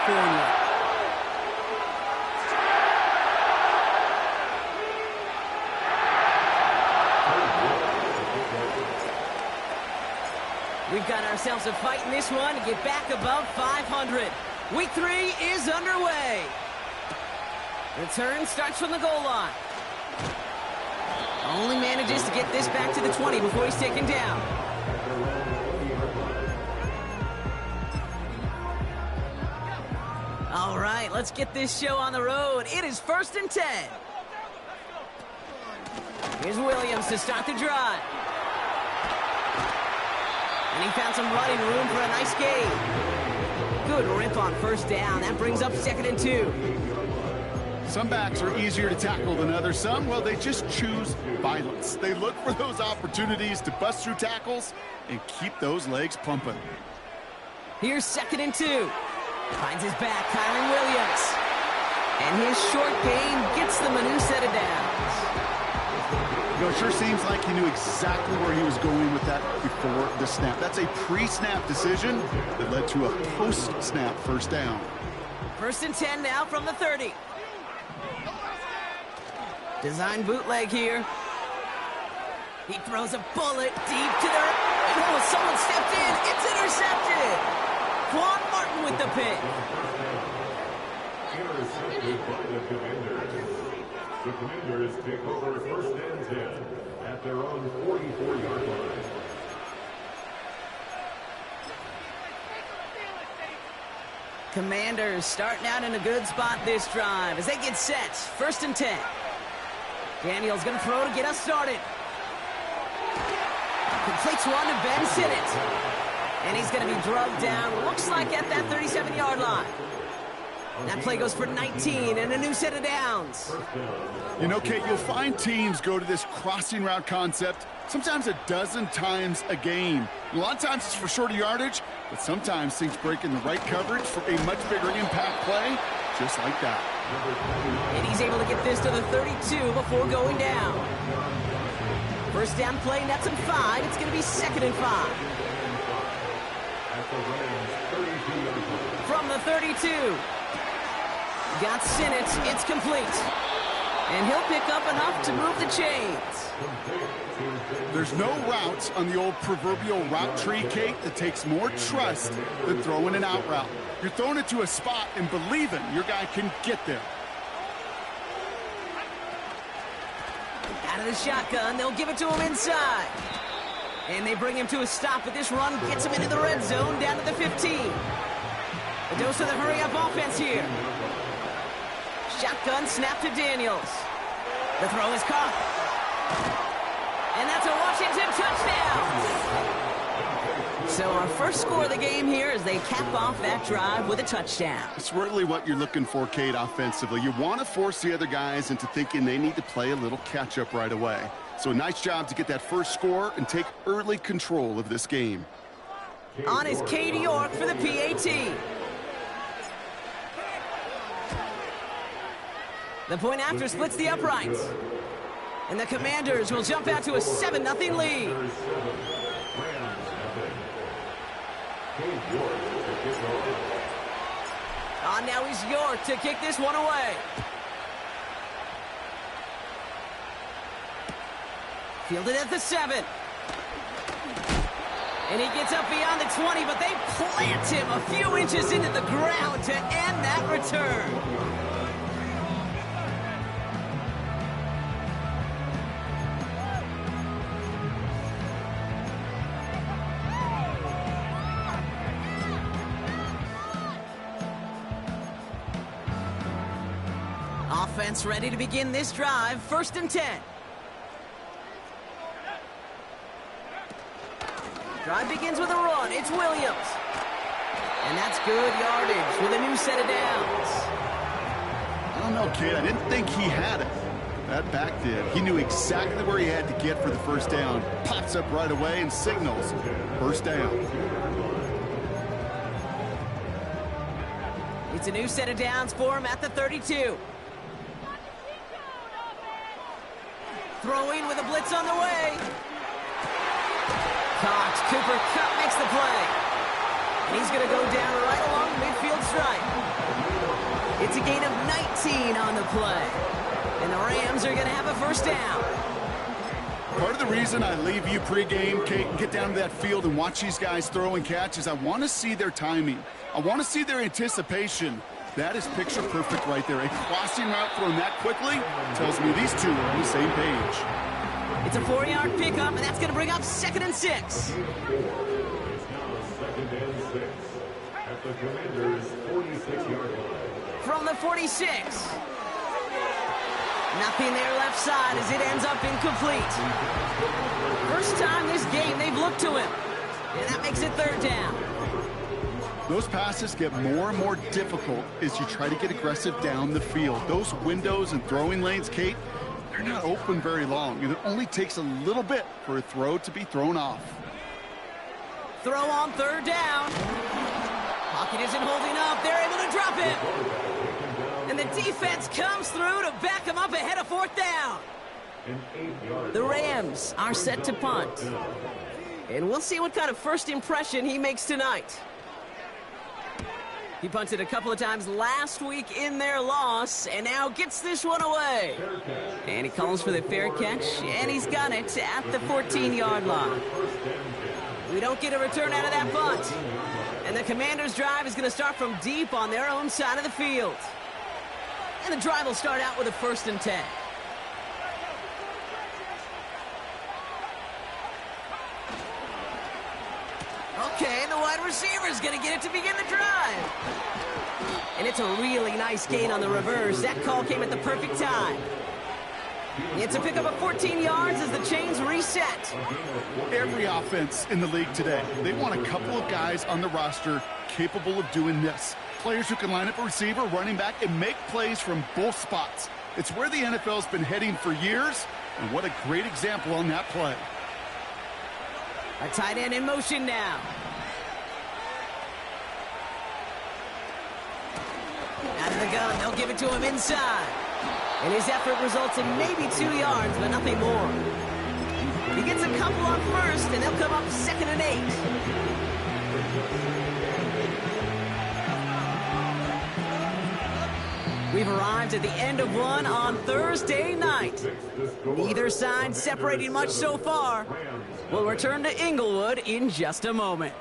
California. We've got ourselves a fight in this one to get back above 500. Week 3 is underway. Return starts from the goal line. Only manages to get this back to the 20 before he's taken down. All right, let's get this show on the road. It is 1st and 10. Here's Williams to start the drive. And he found some running room for a nice gain. Good rip on 1st down. That brings up 2nd and 2. Some backs are easier to tackle than others. Some, well, they just choose violence. They look for those opportunities to bust through tackles and keep those legs pumping. Here's 2nd and 2. Finds his back, Kyren Williams. And his short gain gets them a new set of downs. You know, it sure seems like he knew exactly where he was going with that before the snap. That's a pre-snap decision that led to a post-snap 1st down. 1st and 10 now from the 30. Design bootleg here. He throws a bullet deep to the... Oh, someone stepped in. It's intercepted. Quan Martin with the pick. Intercepted by the Commanders. The Commanders take over 1st and 10 at their own 44-yard line. Commanders starting out in a good spot this drive as they get set. 1st and 10. Daniels going to throw to get us started. Completes one to Ben Sinnott. And he's going to be drugged down, looks like at that 37-yard line. That play goes for 19 and a new set of downs. You know, Kate, you'll find teams go to this crossing route concept sometimes a dozen times a game. A lot of times it's for shorter yardage, but sometimes things break in the right coverage for a much bigger impact play, just like that. And he's able to get this to the 32 before going down. 1st down play, nets him 5. It's going to be 2nd and 5. From the 32. Got Sinnott. It's complete. And he'll pick up enough to move the chains. There's no route on the old proverbial route tree, Kate, that takes more trust than throwing an out route. You're throwing it to a spot and believing your guy can get there. Out of the shotgun, they'll give it to him inside. And they bring him to a stop, but this run gets him into the red zone down to the 15. A dose of the hurry-up offense here. Shotgun snap to Daniels. The throw is caught. And that's a Washington touchdown. So our first score of the game here as they cap off that drive with a touchdown. It's really what you're looking for, Kate, offensively. You want to force the other guys into thinking they need to play a little catch-up right away. So a nice job to get that first score and take early control of this game. On is Katie York for the PAT. The point after splits the uprights. And the Commanders will jump out to a 7-0 lead. Now is York to kick this one away. Fielded at the 7. And he gets up beyond the 20, but they plant him a few inches into the ground to end that return. Offense ready to begin this drive. 1st and 10. Drive begins with a run. It's Williams. And that's good yardage with a new set of downs. I don't know, kid. I didn't think he had it. That back did. He knew exactly where he had to get for the 1st down. Pops up right away and signals 1st down. It's a new set of downs for him at the 32. Throwing with a blitz on the way. Caught. Cooper Kupp makes the play. And he's going to go down right along the midfield stripe. It's a gain of 19 on the play. And the Rams are going to have a first down. Part of the reason I leave you pregame, Kate, and get down to that field and watch these guys throw and catch is I want to see their timing. I want to see their anticipation. That is picture perfect right there. A crossing route thrown that quickly tells me these two are on the same page. It's a 4-yard pickup, and that's going to bring up 2nd and 6. It's now 2nd and 6 at the Commanders' 46-yard line. From the 46. Nothing there left side as it ends up incomplete. First time this game they've looked to him. And that makes it 3rd down. Those passes get more and more difficult as you try to get aggressive down the field. Those windows and throwing lanes, Kate, they're not open very long. And it only takes a little bit for a throw to be thrown off. Throw on 3rd down. Pocket isn't holding up. They're able to drop it. And the defense comes through to back him up ahead of 4th down. The Rams are set to punt. And we'll see what kind of first impression he makes tonight. He punted a couple of times last week in their loss, and now gets this one away. And he calls for the fair catch, and he's got it at the 14-yard line. We don't get a return out of that punt. And the Commanders' drive is going to start from deep on their own side of the field. And the drive will start out with a 1st and 10. Okay, and the wide receiver is going to get it to begin the drive. And it's a really nice gain on the reverse. That call came at the perfect time. It's a pickup of 14 yards as the chains reset. Every offense in the league today, they want a couple of guys on the roster capable of doing this. Players who can line up a receiver, running back, and make plays from both spots. It's where the NFL's been heading for years, and what a great example on that play. A tight end in motion now. Out of the gun, they'll give it to him inside. And his effort results in maybe 2 yards, but nothing more. He gets a couple on 1st, and they'll come up 2nd and 8. We've arrived at the end of one on Thursday night. Neither side separating much so far. We'll return to Inglewood in just a moment.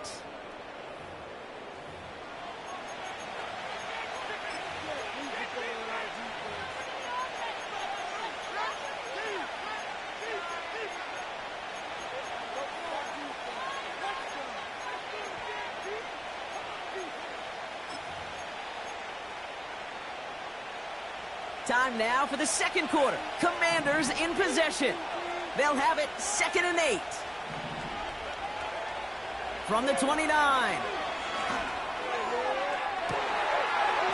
Time now for the 2nd quarter. Commanders in possession. They'll have it 2nd and 8. From the 29.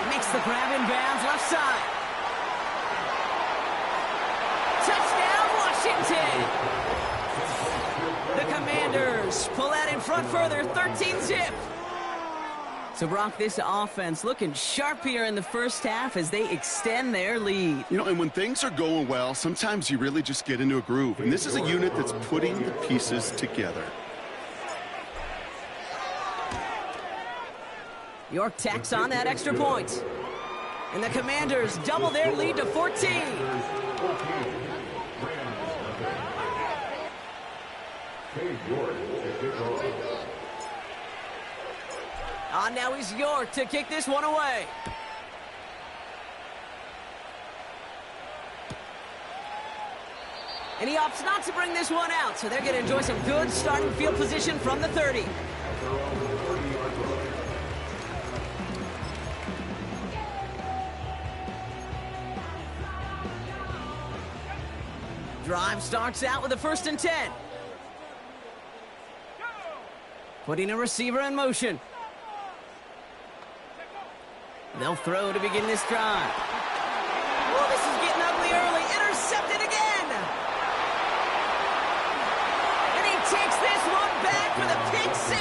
Makes the grab in bounds left side. Touchdown, Washington! The Commanders pull out in front further, 13-zip. So, Brock, this offense looking sharp here in the first half as they extend their lead. You know, and when things are going well, sometimes you really just get into a groove. And this is a unit that's putting the pieces together. York tacks on that extra point. And the Commanders double their lead to 14. Now is York to kick this one away. And he opts not to bring this one out, so they're going to enjoy some good starting field position from the 30. Drive starts out with a 1st and 10. Putting a receiver in motion. They'll throw to begin this drive. Oh, this is getting ugly early. Intercepted again. And he takes this one back for the pick 6.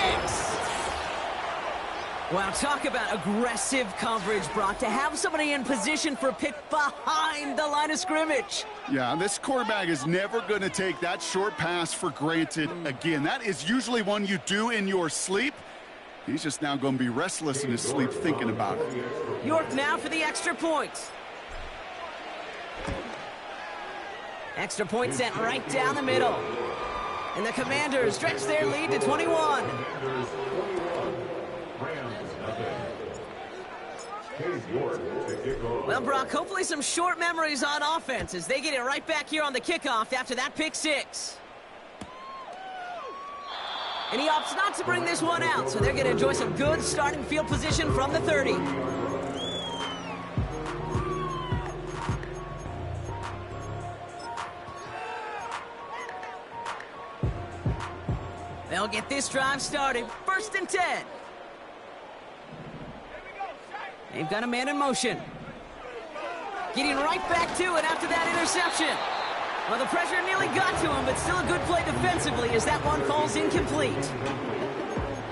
Wow, talk about aggressive coverage, Brock. To have somebody in position for a pick behind the line of scrimmage. Yeah, this quarterback is never going to take that short pass for granted again. That is usually one you do in your sleep. He's just now going to be restless in his sleep thinking about it. York now for the extra point. Extra point sent right down the middle. And the Commanders stretch their lead to 21. Well, Brock, hopefully some short memories on offense as they get it right back here on the kickoff after that pick six. And he opts not to bring this one out, so they're going to enjoy some good starting field position from the 30. They'll get this drive started. 1st and 10. They've got a man in motion. Getting right back to it after that interception. Well, the pressure nearly got to him, but still a good play defensively as that one falls incomplete.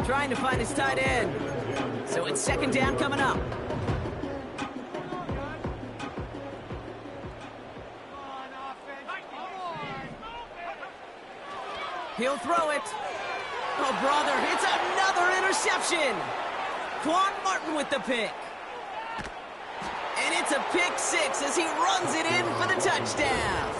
Trying to find his tight end. So it's 2nd down coming up. He'll throw it. Oh, brother, it's another interception. Quan Martin with the pick. And it's a pick six as he runs it in for the touchdown.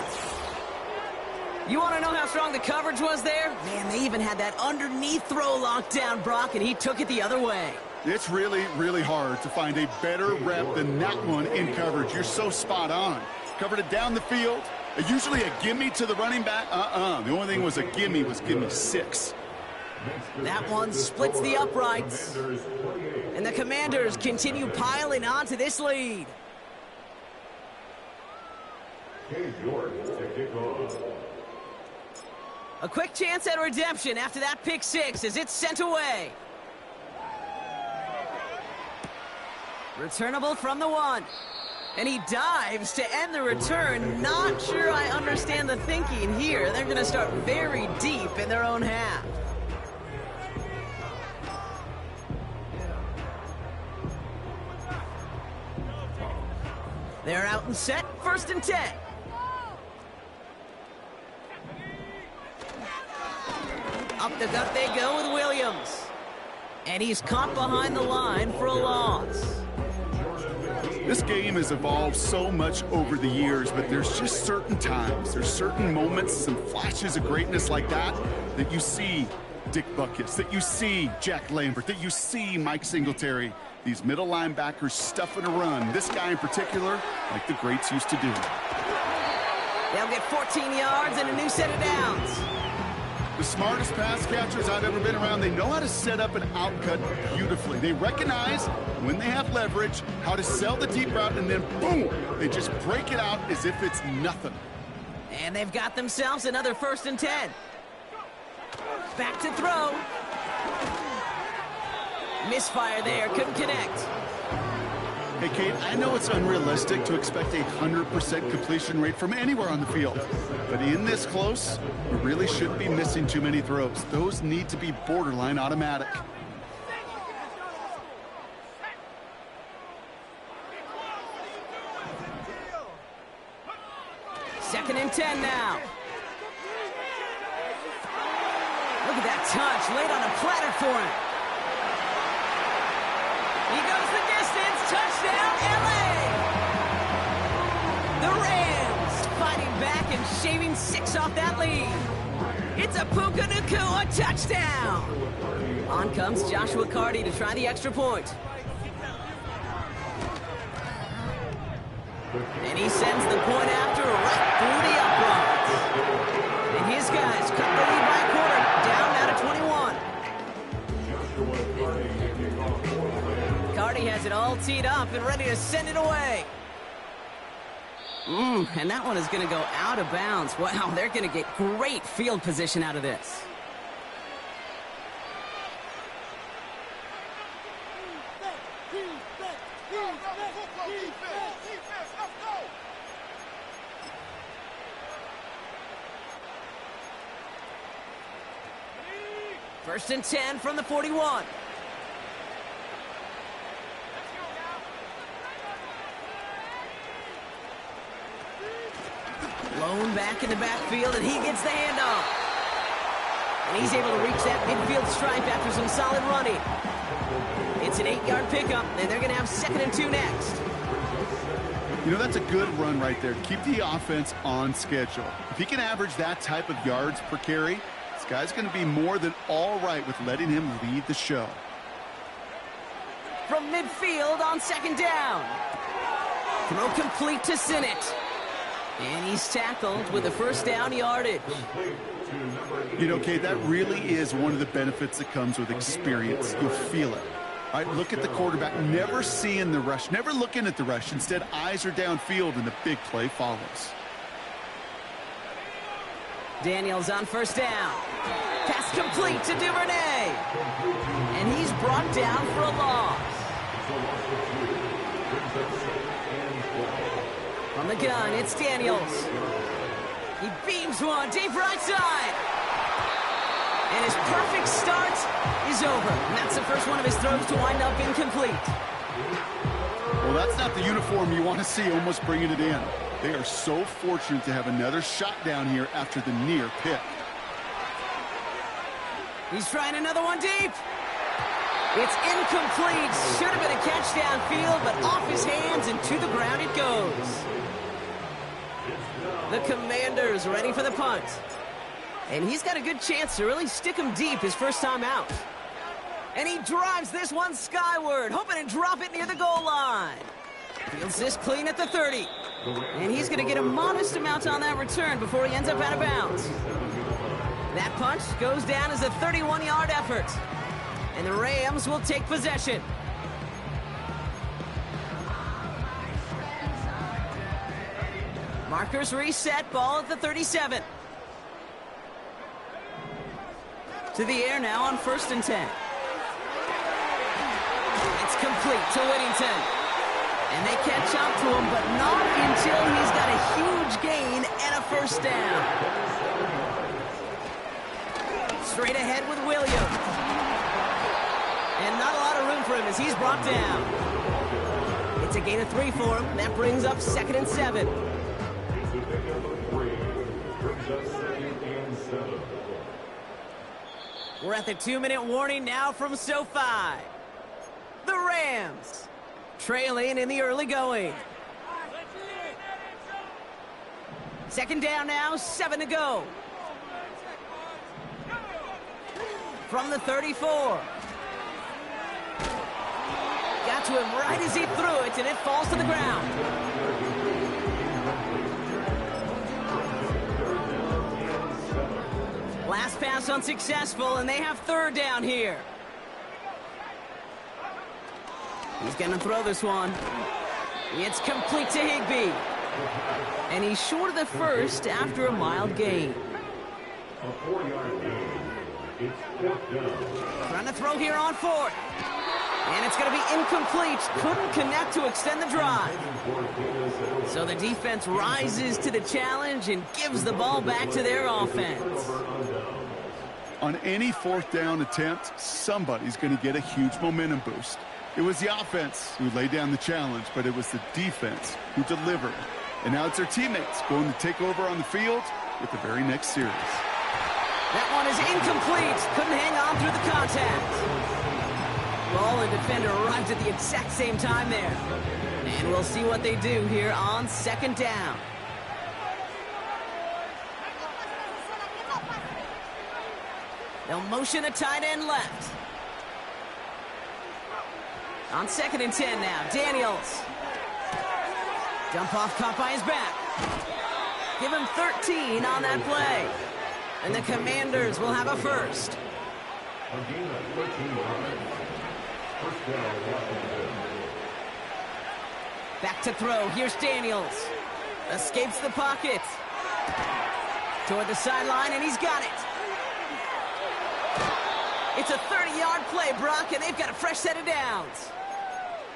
You want to know how strong the coverage was there? Man, they even had that underneath throw locked down, Brock, and he took it the other way. It's really, really hard to find a better rep than that one in coverage. You're so spot on. Covered it down the field. Usually a gimme to the running back. The only thing was a gimme 6. That one splits the uprights. And the Commanders continue piling on to this lead. A quick chance at redemption after that pick six as it's sent away. Returnable from the 1. And he dives to end the return. Not sure I understand the thinking here. They're going to start very deep in their own half. They're out and set. 1st and 10. Up the gut they go with Williams. And he's caught behind the line for a loss. This game has evolved so much over the years, but there's just certain times, there's certain moments, some flashes of greatness like that you see Dick Butkus, that you see Jack Lambert, that you see Mike Singletary. These middle linebackers stuffing a run. This guy in particular, like the greats used to do. They'll get 14 yards and a new set of downs. The smartest pass catchers I've ever been around, they know how to set up an outcut beautifully. They recognize when they have leverage, how to sell the deep route, and then boom, they just break it out as if it's nothing. And they've got themselves another 1st and 10. Back to throw. Misfire there, couldn't connect. Hey, Kate, I know it's unrealistic to expect a 100% completion rate from anywhere on the field. But in this close, we really shouldn't be missing too many throws. Those need to be borderline automatic. Second and 10 now. Look at that touch, laid on a platter for him. He goes the distance, touchdown, LA! The Rams fighting back and shaving 6 off that lead. It's a Puka Nacua touchdown. On comes Joshua Carty to try the extra point. And he sends the point after right through the uprights. And his guys cut the lead by a quarter, down now to 21. Carty has it all teed up and ready to send it away. And that one is going to go out of bounds. Wow, they're going to get great field position out of this. First and 10 from the 41. Blown back in the backfield, and he gets the handoff. And he's able to reach that midfield stripe after some solid running. It's an 8-yard pickup, and they're going to have 2nd and 2 next. You know, that's a good run right there. Keep the offense on schedule. If he can average that type of yards per carry, this guy's going to be more than all right with letting him lead the show. From midfield on 2nd down. Throw complete to Sinnott. And he's tackled with a 1st down yardage. You know, Kate, that really is one of the benefits that comes with experience. You'll feel it. All right, look at the quarterback, never seeing the rush, never looking at the rush. Instead, eyes are downfield, and the big play follows. Daniels on 1st down. Pass complete to Duvernay. And he's brought down for a loss. From the gun, it's Daniels. He beams one deep right side. And his perfect start is over. And that's the first one of his throws to wind up incomplete. Well, that's not the uniform you want to see almost bringing it in. They are so fortunate to have another shot down here after the near pick. He's trying another one deep. It's incomplete. Should have been a catch downfield, but off his hands and to the ground it goes. The Commanders ready for the punt. And he's got a good chance to really stick him deep his first time out. And he drives this one skyward, hoping to drop it near the goal line. Fields this clean at the 30. And he's going to get a modest amount on that return before he ends up out of bounds. That punch goes down as a 31-yard effort. And the Rams will take possession. Markers reset, ball at the 37. To the air now on 1st and 10. It's complete to Whittington. And they catch up to him, but not until he's got a huge gain and a 1st down. Straight ahead with Williams. And not a lot of room for him as he's brought down. It's a gain of 3 for him. That brings up 2nd and 7. We're at the 2-minute warning now from SoFi. The Rams trailing in the early going. 2nd down now, 7 to go. From the 34. Got to him right as he threw it, and it falls to the ground. Last pass unsuccessful, and they have 3rd down here. He's going to throw this one. It's complete to Higbee. And he's short of the 1st after a mild gain. A 4-yard gain. It's 4th down. Trying to throw here on 4th. And it's going to be incomplete. Couldn't connect to extend the drive. So the defense rises to the challenge and gives the ball back to their offense. On any 4th down attempt, somebody's going to get a huge momentum boost. It was the offense who laid down the challenge, but it was the defense who delivered. And now it's their teammates going to take over on the field with the very next series. That one is incomplete. Couldn't hang on through the contact. Ball and defender arrived at the exact same time there. And we'll see what they do here on 2nd down. They'll motion a tight end left. On 2nd and 10 now, Daniels. Dump off caught by his back. Give him 13 on that play. And the Commanders will have a 1st. Back to throw. Here's Daniels. Escapes the pocket. Toward the sideline, and he's got it. It's a 30-yard play, Brock, and they've got a fresh set of downs.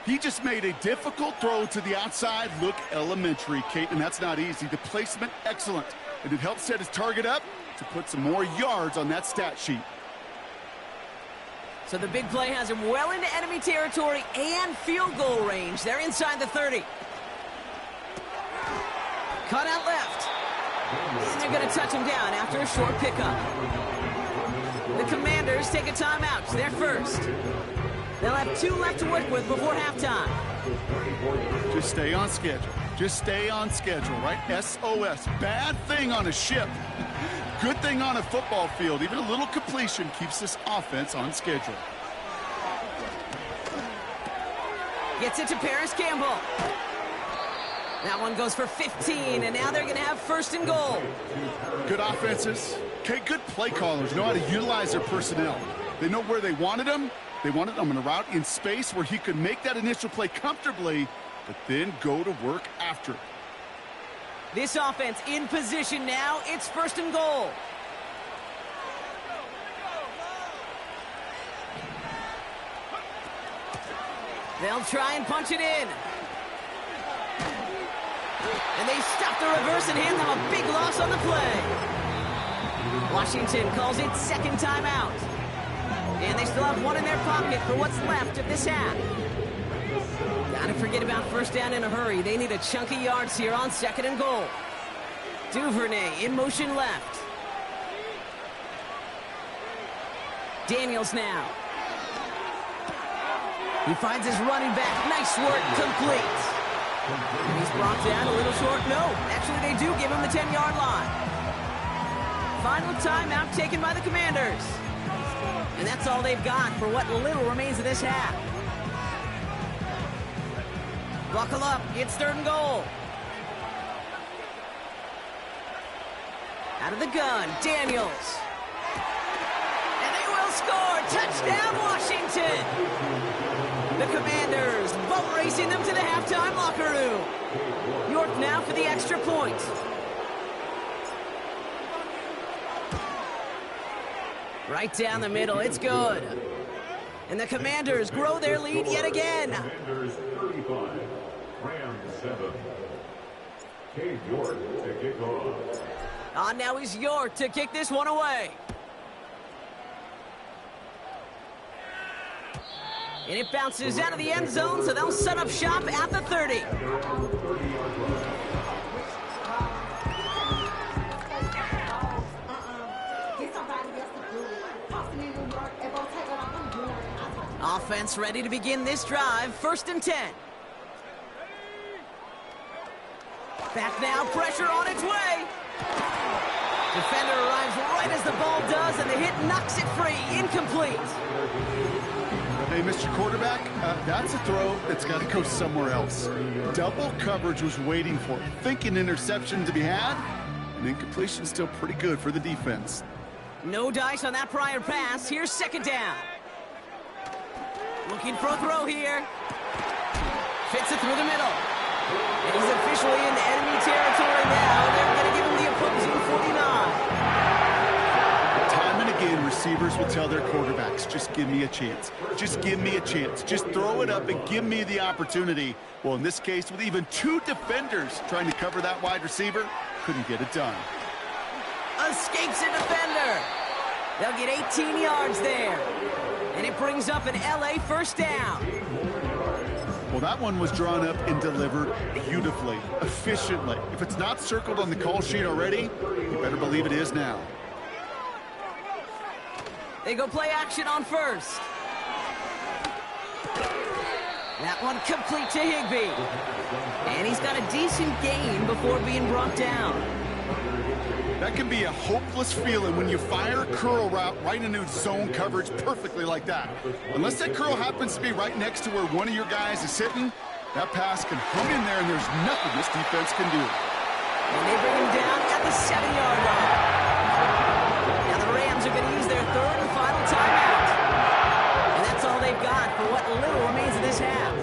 He just made a difficult throw to the outside look elementary, Kate, and that's not easy. The placement, excellent. And it helped set his target up to put some more yards on that stat sheet. So the big play has him well into enemy territory and field goal range. They're inside the 30. Cut out left. And they're going to touch him down after a short pickup. The Commanders take a timeout. They're first. They'll have 2 left to work with before halftime. Just stay on schedule. Just stay on schedule, right? SOS. Bad thing on a ship. Good thing on a football field. Even a little completion keeps this offense on schedule. Gets it to Paris Campbell. That one goes for 15, and now they're going to have first and goal. Good offenses. Okay, good play callers know how to utilize their personnel. They know where they wanted them. They wanted him in a route in space where he could make that initial play comfortably, but then go to work after. This offense in position now. It's first and goal. They'll try and punch it in. And they stop the reverse and hand them a big loss on the play. Washington calls it second timeout. And they still have one in their pocket for what's left of this half. Gotta forget about first down in a hurry. They need a chunk of yards here on second and goal. Duvernay in motion left. Daniels now. He finds his running back. Nice work, complete. And he's brought down a little short. No, actually they do give him the 10-yard line. Final timeout taken by the Commanders. And that's all they've got for what little remains of this half. Buckle up, it's third and goal. Out of the gun, Daniels. And they will score! Touchdown, Washington! The Commanders boat racing them to the halftime locker room. York now for the extra point. Right down the middle, it's good. And the Commanders grow their lead yet again. Commanders 35, Rams 7. Cade York to kick off. Now is York to kick this one away. And it bounces out of the end zone, so they'll set up shop at the 30. Offense ready to begin this drive. First and 10. Back now, pressure on its way. Defender arrives right as the ball does, and the hit knocks it free. Incomplete. Hey, Mr. Quarterback, that's a throw that's got to go somewhere else. Double coverage was waiting for it. Thinking interception to be had, and incompletion still pretty good for the defense. No dice on that prior pass. Here's second down. Looking for a throw here. Fits it through the middle. And he's officially in enemy territory now. They're going to give him the opposing 49. Time and again, receivers will tell their quarterbacks, just give me a chance. Just give me a chance. Just throw it up and give me the opportunity. Well, in this case, with even 2 defenders trying to cover that wide receiver, couldn't get it done. Escapes a defender. They'll get 18 yards there. And it brings up an LA first down. Well, that one was drawn up and delivered beautifully, efficiently. If it's not circled on the call sheet already, you better believe it is now. They go play action on first. That one complete to Higbee. And he's got a decent gain before being brought down. That can be a hopeless feeling when you fire a curl route right into zone coverage perfectly like that. Unless that curl happens to be right next to where one of your guys is sitting, that pass can hum in there and there's nothing this defense can do. And they bring him down at the 7-yard line. Now the Rams are going to use their third and final timeout. And that's all they've got for what little remains of this half.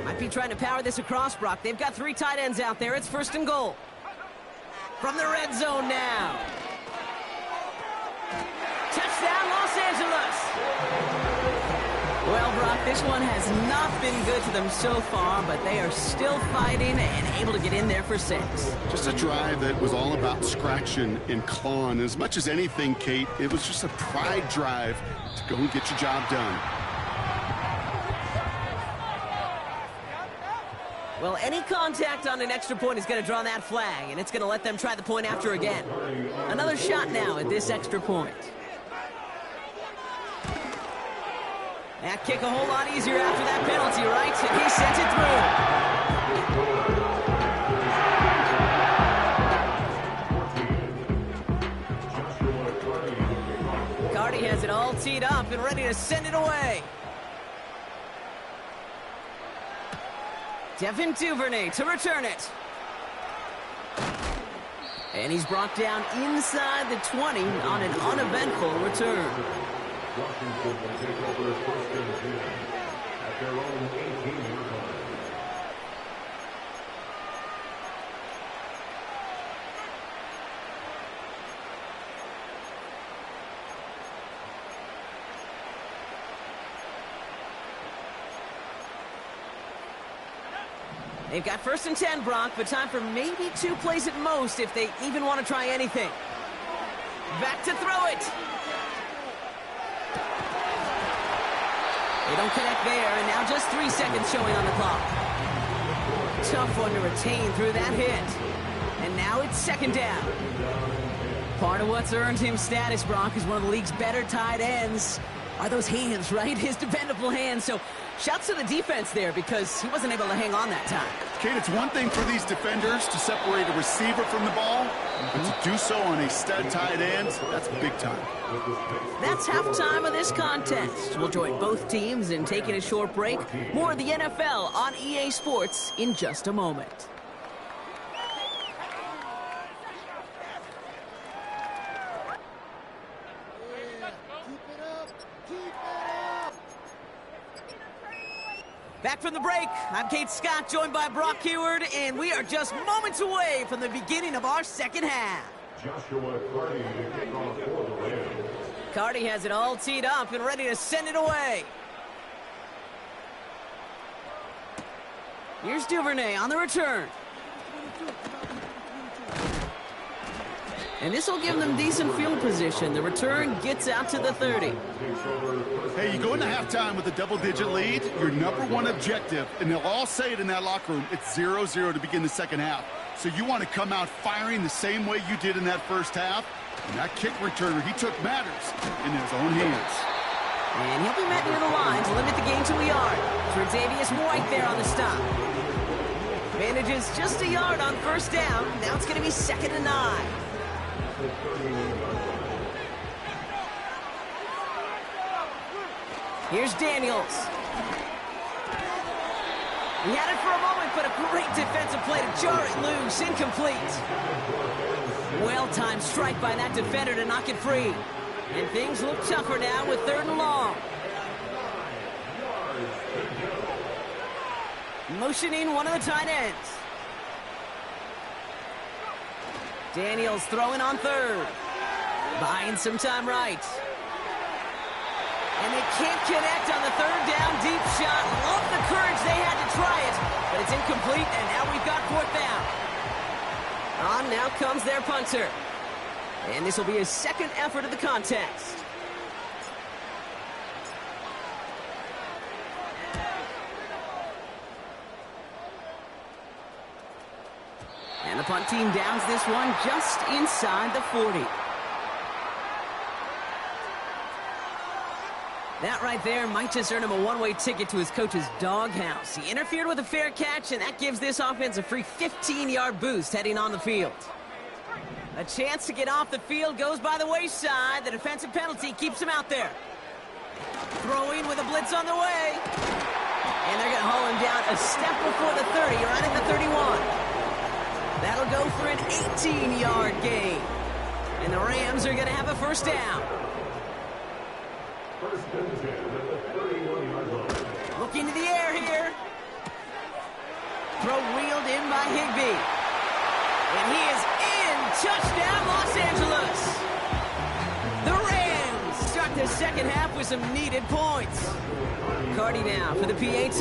Might be trying to power this across, Brock. They've got 3 tight ends out there. It's first and goal. From the red zone now. Touchdown, Los Angeles. Well, Brock, this one has not been good to them so far, but they are still fighting and able to get in there for 6. Just a drive that was all about scratching and clawing. As much as anything, Kate, it was just a pride drive to go and get your job done. Well, any contact on an extra point is going to draw that flag, and it's going to let them try the point after again. Another shot now at this extra point. That kick a whole lot easier after that penalty, right? And he sent it through. Cardi has it all teed up and ready to send it away. Devin Duvernay to return it. And he's brought down inside the 20 on an uneventful return. Washington will take over first and 10 at their own 18-yard line. They've got first and 10, Brock, but time for maybe 2 plays at most if they even want to try anything. Back to throw it. They don't connect there, and now just 3 seconds showing on the clock. Tough one to retain through that hit. And now it's second down. Part of what's earned him status, Brock, is one of the league's better tight ends. Are those hands, right? His dependable hands. So shouts to the defense there because he wasn't able to hang on that time. Kate, it's one thing for these defenders to separate a receiver from the ball, but to do so on a stud tight end, that's big time. That's halftime of this contest. We'll join both teams in taking a short break. More of the NFL on EA Sports in just a moment. Back from the break, I'm Kate Scott, joined by Brock Huard, and we are just moments away from the beginning of our second half. Joshua Cardi to kick off for the Rams. Cardi has it all teed up and ready to send it away. Here's Duvernay on the return. And this will give them decent field position. The return gets out to the 30. Hey, you go into halftime with a double-digit lead, your number one objective, and they'll all say it in that locker room, it's 0-0 to begin the second half. So you want to come out firing the same way you did in that first half. And that kick returner, he took matters in his own hands. And he'll be met near the line to limit the game to a yard. Tre'Davious White there on the stop. Manages just a yard on first down. Now it's going to be 2nd and 9. Here's Daniels. He had it for a moment, but a great defensive play to jar it loose. Incomplete. Well-timed strike by that defender to knock it free. And things look tougher now with 3rd and long. Motioning one of the tight ends. Daniels throwing on 3rd. Buying some time right. And they can't connect on the 3rd down deep shot. Love the courage they had to try it, but it's incomplete, and now we've got 4th down. On now comes their punter. And this will be his 2nd effort of the contest. And the punt team downs this one just inside the 40. That right there might just earn him a one-way ticket to his coach's doghouse. He interfered with a fair catch, and that gives this offense a free 15-yard boost heading on the field. A chance to get off the field goes by the wayside. The defensive penalty keeps him out there. Throwing with a blitz on the way. And they're going to haul him down a step before the 30, right at the 31. That'll go for an 18-yard gain. And the Rams are going to have a first down. First and 10 at the 31-yard line. Looking to the air here. Throw wheeled in by Higbee. And he is in. Touchdown, Los Angeles. The Rams start the second half with some needed points. Cardi now for the PAT.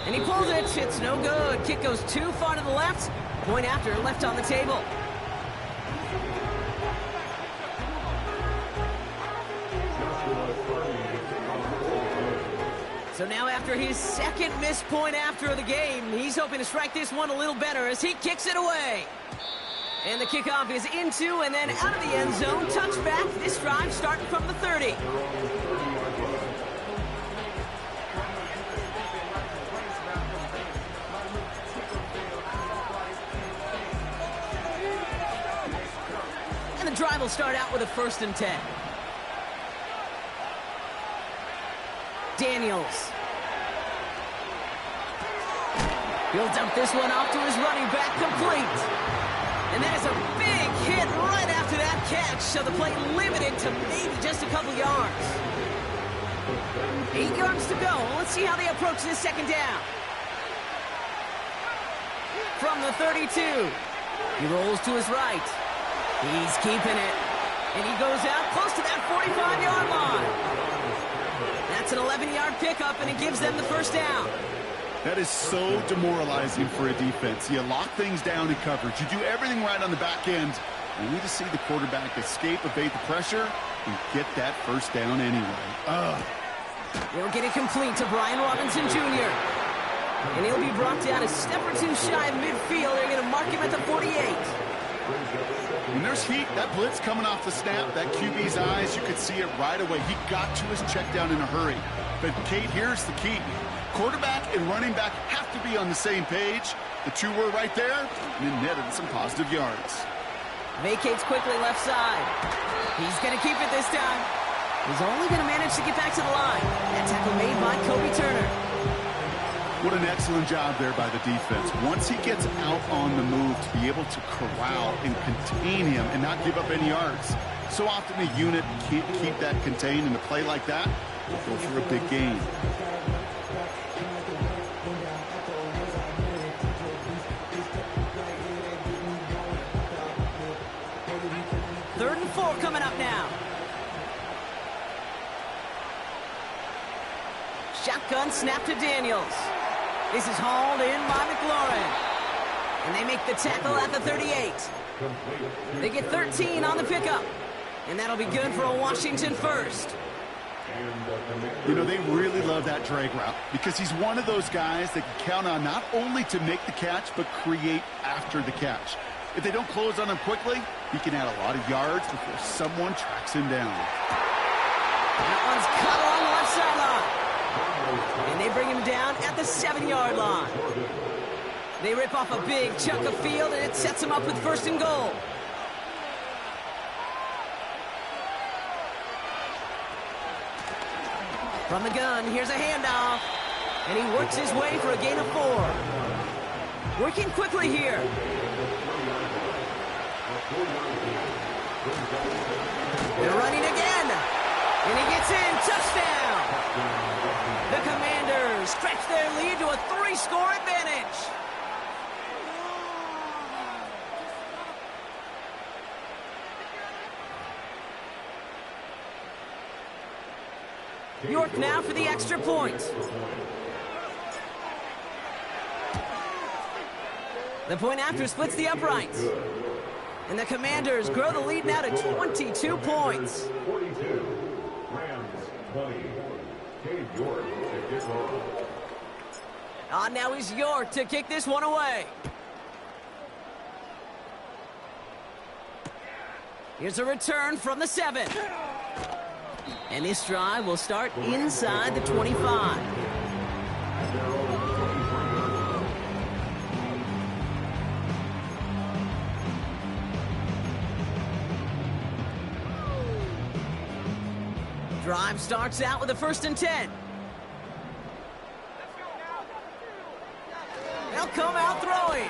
And he pulls it. It's no good. Kick goes too far to the left. Point after left on the table. So now after his 2nd missed point after the game, he's hoping to strike this one a little better as he kicks it away. And the kickoff is into and then out of the end zone. Touchback. This drive starting from the 30. And the drive will start out with a 1st and 10. Daniels. He'll dump this one off to his running back, complete. And that is a big hit right after that catch, so the play limited to maybe just a couple yards. 8 yards to go. Let's see how they approach this 2nd down. From the 32. He rolls to his right. He's keeping it. And he goes out close to that 45-yard line. That's an 11-yard pickup, and it gives them the 1st down. That is so demoralizing for a defense. You lock things down in coverage. You do everything right on the back end. You need to see the quarterback escape, evade the pressure, and get that 1st down anyway. They'll get it complete to Brian Robinson Jr. And he'll be brought down a step or two shy of midfield. They're going to mark him at the 48. When there's heat, that blitz coming off the snap, that QB's eyes, you could see it right away. He got to his check down in a hurry. But, Kate, here's the key. Quarterback and running back have to be on the same page. The two were right there, and it netted some positive yards. Vacates quickly left side. He's going to keep it this time. He's only going to manage to get back to the line. That tackle made by Kobe Turner. What an excellent job there by the defense. Once he gets out on the move, to be able to corral and contain him and not give up any yards. So often a unit can't keep that contained, and a play like that will go for a big gain. Third and 4 coming up now. Shotgun snap to Daniels. This is hauled in by McLaurin. And they make the tackle at the 38. They get 13 on the pickup. And that'll be good for a Washington 1st. You know, they really love that drag route because he's one of those guys that can count on not only to make the catch, but create after the catch. If they don't close on him quickly, he can add a lot of yards before someone tracks him down. That one's cut along the left sideline. And they bring him down at the 7-yard line. They rip off a big chunk of field, and it sets them up with 1st and goal. From the gun, here's a handoff. And he works his way for a gain of 4. Working quickly here. They're running again. And he gets in. Touchdown. The Commanders stretch their lead to a 3-score advantage. York now for the extra point. The point after splits the uprights. And the Commanders grow the lead now to 22 points. 42, Rams 20. Cade York to kick off. Now is York to kick this one away. Here's a return from the 7. And this drive will start inside the 25. Drive starts out with a 1st and 10. They'll come out throwing.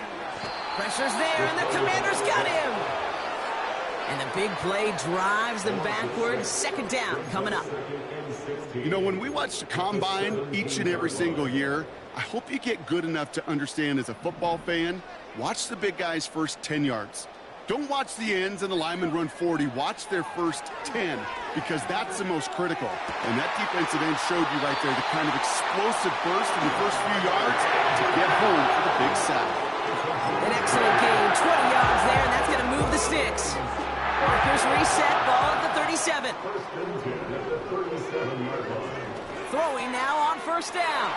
Pressure's there, and the Commanders got him. And the big play drives them backwards. 2nd down coming up. You know, when we watch the Combine each and every single year, I hope you get good enough to understand as a football fan, watch the big guys' first 10 yards. Don't watch the ends and the linemen run 40. Watch their first 10, because that's the most critical. And that defensive end showed you right there the kind of explosive burst in the first few yards to get home for the big sack. An excellent gain, 20 yards there, and that's going to move the sticks. Markers reset, ball at the 37. Throwing now on 1st down.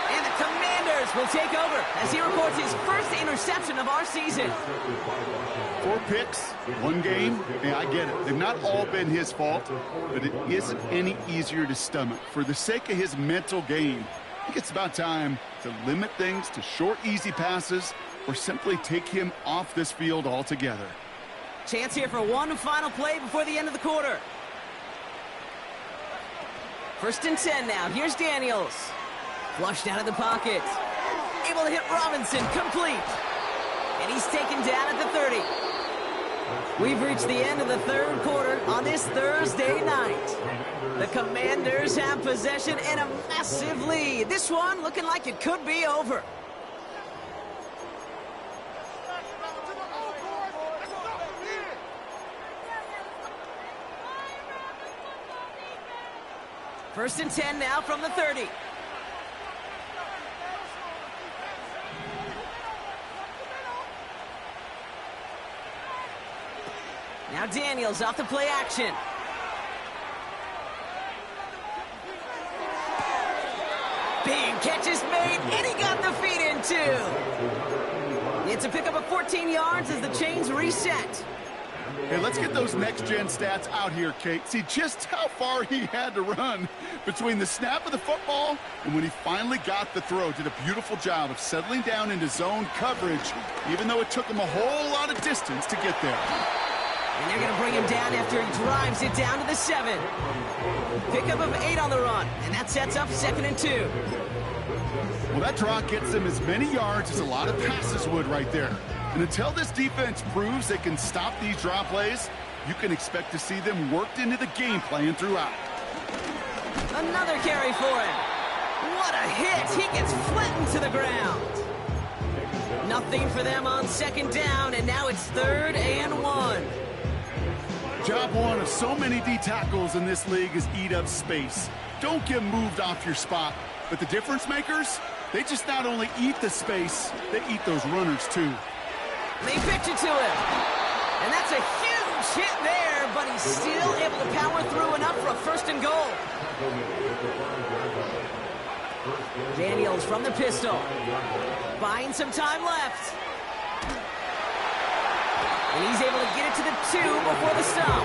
And the Commanders will take over as he records his first interception of our season. 4 picks, 1 game. Yeah, I get it. They've not all been his fault, but it isn't any easier to stomach. For the sake of his mental game, I think it's about time to limit things to short, easy passes or simply take him off this field altogether. Chance here for one final play before the end of the quarter. 1st and 10 now. Here's Daniels. Flushed out of the pocket. Able to hit Robinson. Complete. And he's taken down at the 30. We've reached the end of the 3rd quarter on this Thursday night. The Commanders have possession and a massive lead. This one looking like it could be over. First and 10 now from the 30. Now Daniels off the play action. Big catch is made, and he got the feet in too. It's a pickup of 14 yards as the chains reset. Hey, let's get those next-gen stats out here, Kate. See just how far he had to run between the snap of the football and when he finally got the throw. Did a beautiful job of settling down into zone coverage, even though it took him a whole lot of distance to get there. And they're going to bring him down after he drives it down to the 7. Pickup of 8 on the run, and that sets up 2nd and 2. Well, that draw gets them as many yards as a lot of passes would right there. And until this defense proves they can stop these draw plays, you can expect to see them worked into the game plan throughout. Another carry for him. What a hit. He gets flattened to the ground. Nothing for them on 2nd down, and now it's 3rd and 1. Job one of so many D tackles in this league is eat up space. Don't get moved off your spot. But the difference makers, they just not only eat the space, they eat those runners too. They pitch it to him. And that's a huge hit there, but he's still able to power through enough for a 1st and goal. Daniels from the pistol. Buying some time left. And he's able to get it to the 2 before the stop.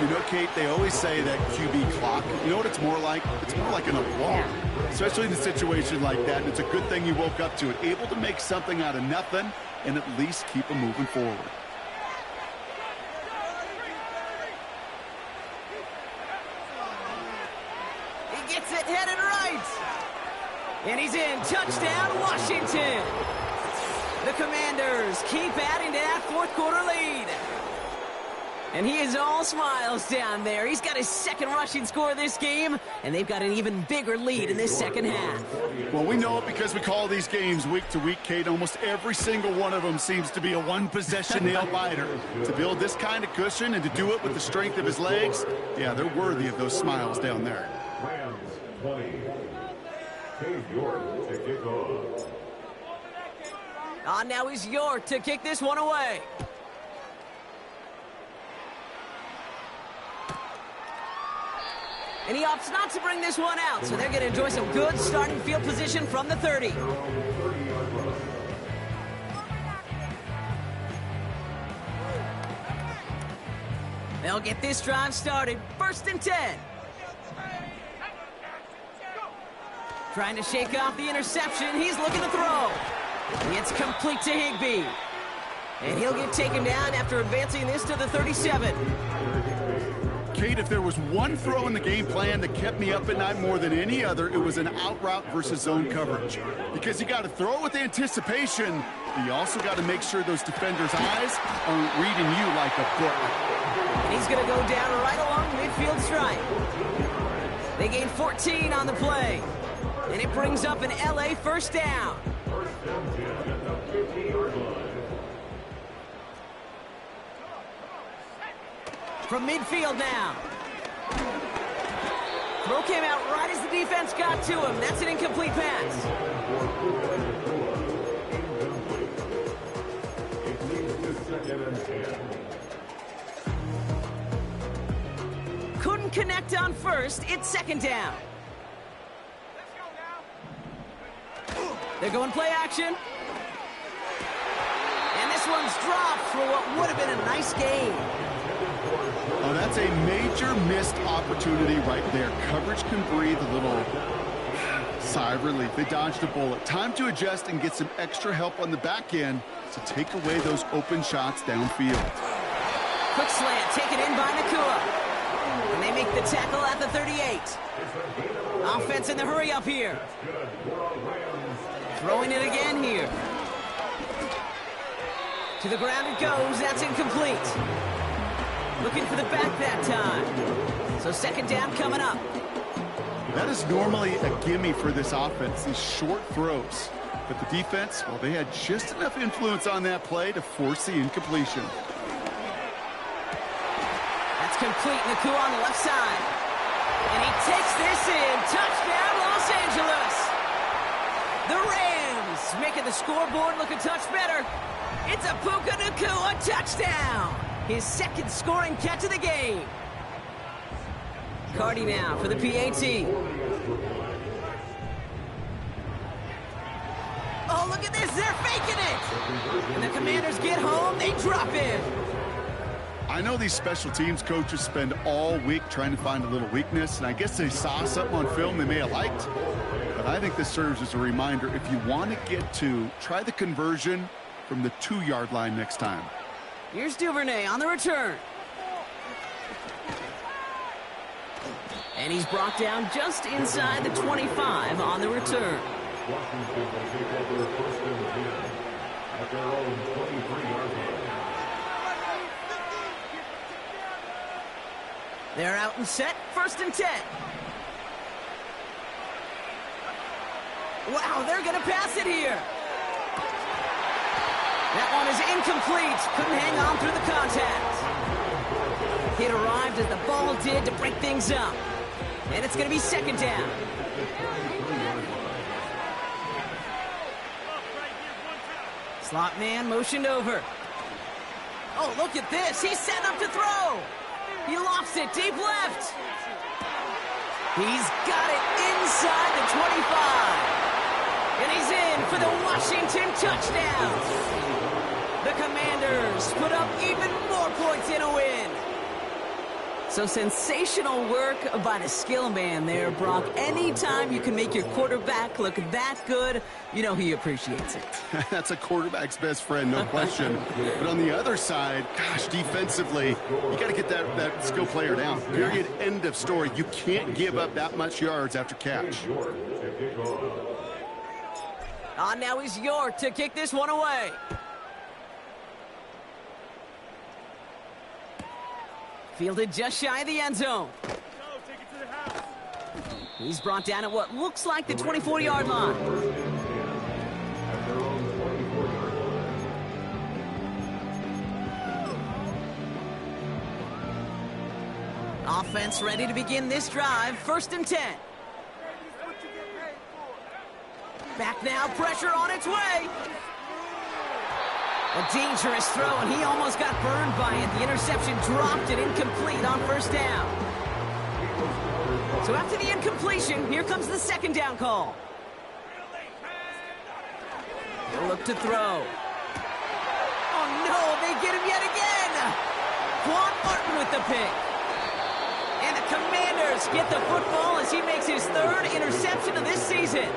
You know, Kate, they always say that QB clock, you know what it's more like? It's more like an alarm, especially in a situation like that. And it's a good thing you woke up to it, able to make something out of nothing and at least keep them moving forward. He gets it headed right. And he's in. Touchdown, Washington. The Commanders keep adding to that 4th quarter lead. And he is all smiles down there. He's got his 2nd rushing score this game, and they've got an even bigger lead in this 2nd half. Well, we know it because we call these games week to week, Kate. Almost every single one of them seems to be a one-possession nail-biter. To build this kind of cushion and to do it with the strength of his legs, yeah, they're worthy of those smiles down there. Rams 20. Cade York to kick off. Now is York to kick this one away. And he opts not to bring this one out, so they're going to enjoy some good starting field position from the 30. They'll get this drive started. 1st and 10. Trying to shake off the interception. He's looking to throw. It's complete to Higbee. And he'll get taken down after advancing this to the 37. Kate, if there was one throw in the game plan that kept me up at night more than any other, it was an out route versus zone coverage. Because you got to throw with anticipation, but you also got to make sure those defenders' eyes aren't reading you like a book. And he's going to go down right along midfield stripe. They gain 14 on the play. And it brings up an LA 1st down. From midfield now. Throw came out right as the defense got to him. That's an incomplete pass. Couldn't connect on 1st. It's 2nd down. They're going play action. And this one's dropped for what would have been a nice game. Oh, that's a major missed opportunity right there. Coverage can breathe a little sigh of relief. They dodged a bullet. Time to adjust and get some extra help on the back end to take away those open shots downfield. Quick slant taken in by Nacua. And they make the tackle at the 38. Offense in the hurry up here. Throwing it again here. To the ground it goes. That's incomplete. Looking for the back that time. So second down coming up. That is normally a gimme for this offense, these short throws. But the defense, well, they had just enough influence on that play to force the incompletion. That's complete. Nacua on the left side. And he takes this in. Touchdown, Los Angeles. The Rams making the scoreboard look a touch better. It's a Puka Nacua touchdown. His second scoring catch of the game. Cardi now for the PAT. Oh, look at this. They're faking it. And the Commanders get home. They drop him. I know these special teams coaches spend all week trying to find a little weakness, and I guess they saw something on film they may have liked. But I think this serves as a reminder, if you want to get to, try the conversion from the 2-yard line next time. Here's Duvernay on the return. And he's brought down just inside the 25 on the return. Washington will take over first and 10 at their own 23-yard line. They're out and set, first and 10. Wow, they're going to pass it here. That one is incomplete. Couldn't hang on through the contact. It arrived as the ball did to break things up. And it's going to be second down. Slot man motioned over. Oh, look at this. He's set up to throw. He lofts it deep left. He's got it inside the 25. And he's in for the Washington touchdown. The Commanders put up even more points in a win. So sensational work by the skill man there, Brock. Anytime you can make your quarterback look that good, you know he appreciates it. That's a quarterback's best friend, no question. But on the other side, gosh, defensively, you got to get that skill player down. Period, end of story. You can't give up that much yards after catch. Now is York to kick this one away. Fielded just shy of the end zone. He's brought down at what looks like the 24-yard line. Offense ready to begin this drive. First and 10. Back now, pressure on its way. A dangerous throw, and he almost got burned by it. The interception dropped it incomplete on first down. So after the incompletion, here comes the second down call. They'll look to throw. Oh, no, they get him yet again. Quan Martin with the pick. And the Commanders get the football as he makes his third interception of this season.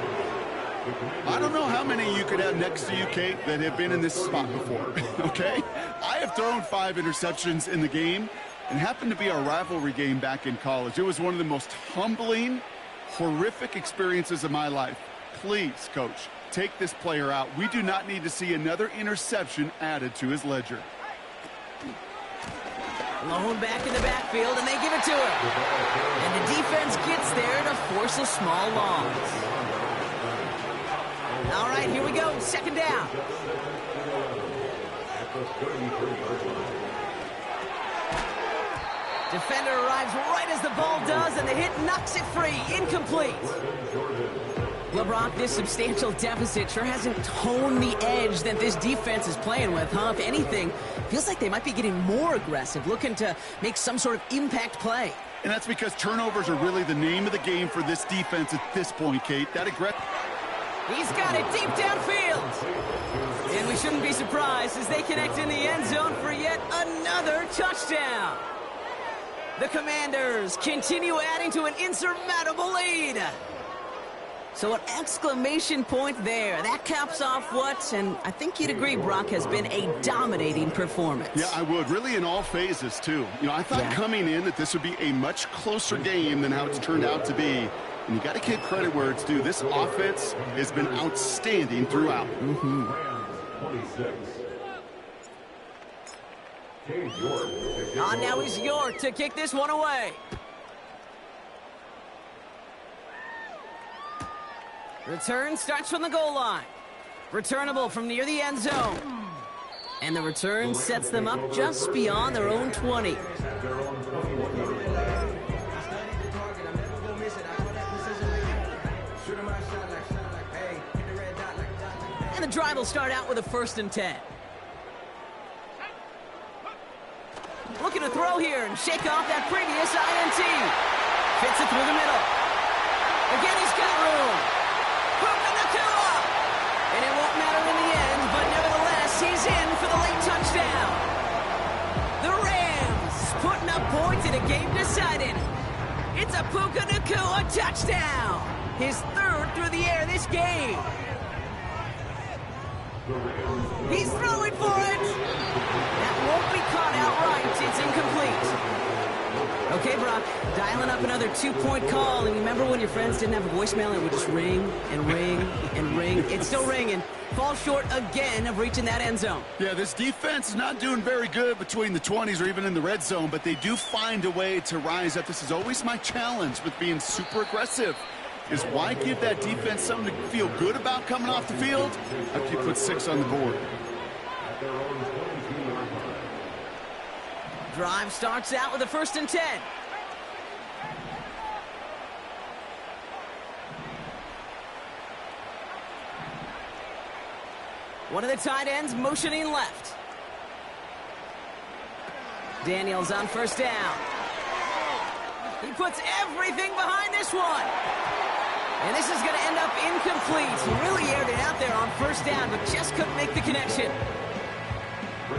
I don't know how many you could have next to you, Kate, that have been in this spot before, okay? I have thrown 5 interceptions in the game, and happened to be our rivalry game back in college. It was one of the most humbling, horrific experiences of my life. Please, Coach, take this player out. We do not need to see another interception added to his ledger. Lone back in the backfield, and they give it to him. And the defense gets there to force a small loss. All right, here we go. Second down. Defender arrives right as the ball does, and the hit knocks it free. Incomplete. LeBron, this substantial deficit sure hasn't toned the edge that this defense is playing with, huh? If anything, feels like they might be getting more aggressive, looking to make some sort of impact play. And that's because turnovers are really the name of the game for this defense at this point, Kate. That aggressive. He's got it deep downfield. And we shouldn't be surprised as they connect in the end zone for yet another touchdown. The Commanders continue adding to an insurmountable lead. So an exclamation point there. That caps off what, and I think you'd agree, Brock, has been a dominating performance. Yeah, I would. Really in all phases, too. You know, I thought coming in that this would be a much closer game than how it's turned out to be. And you got to give credit where it's due. This offense has been outstanding throughout. Rams 26. Cade York. On now is York to kick this one away. Return starts from the goal line. Returnable from near the end zone. And the return sets them up just beyond their own 20. And the drive will start out with a 1st and 10. Looking to throw here and shake off that previous INT. Fits it through the middle. Again, he's got room. Puka Nacua. And it won't matter in the end, but nevertheless, he's in for the late touchdown. The Rams putting up points in a game decided. It's a Puka Nacua touchdown. His 3rd through the air this game. He's throwing for it. That won't be caught outright. It's incomplete. Okay, Brock, dialing up another 2-point call. And remember when your friends didn't have a voicemail? It would just ring and ring and ring. It's still ringing. Falls short again of reaching that end zone. Yeah, this defense is not doing very good between the 20s or even in the red zone, but they do find a way to rise up. This is always my challenge with being super aggressive. Is why give that defense something to feel good about coming off the field after you put 6 on the board. Drive starts out with a 1st and 10. One of the tight ends motioning left. Daniels on 1st down. He puts everything behind this one. And this is going to end up incomplete. He really aired it out there on 1st down, but just couldn't make the connection.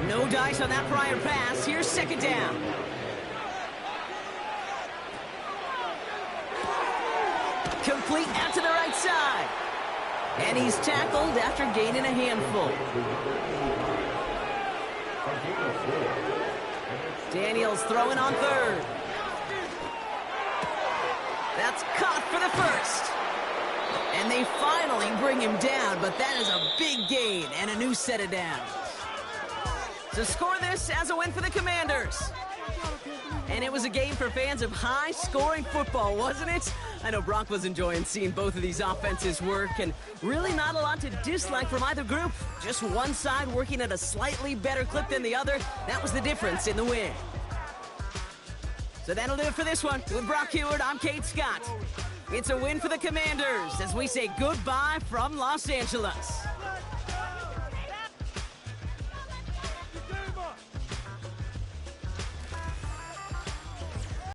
No dice on that prior pass. Here's 2nd down. Complete out to the right side. And he's tackled after gaining a handful. Daniels throwing on 3rd. That's caught for the 1st. And they finally bring him down, but that is a big gain and a new set of downs. To score this as a win for the Commanders. And it was a game for fans of high-scoring football, wasn't it? I know Brock was enjoying seeing both of these offenses work, and really not a lot to dislike from either group. Just one side working at a slightly better clip than the other. That was the difference in the win. So that'll do it for this one. With Brock Huard, I'm Kate Scott. It's a win for the Commanders as we say goodbye from Los Angeles.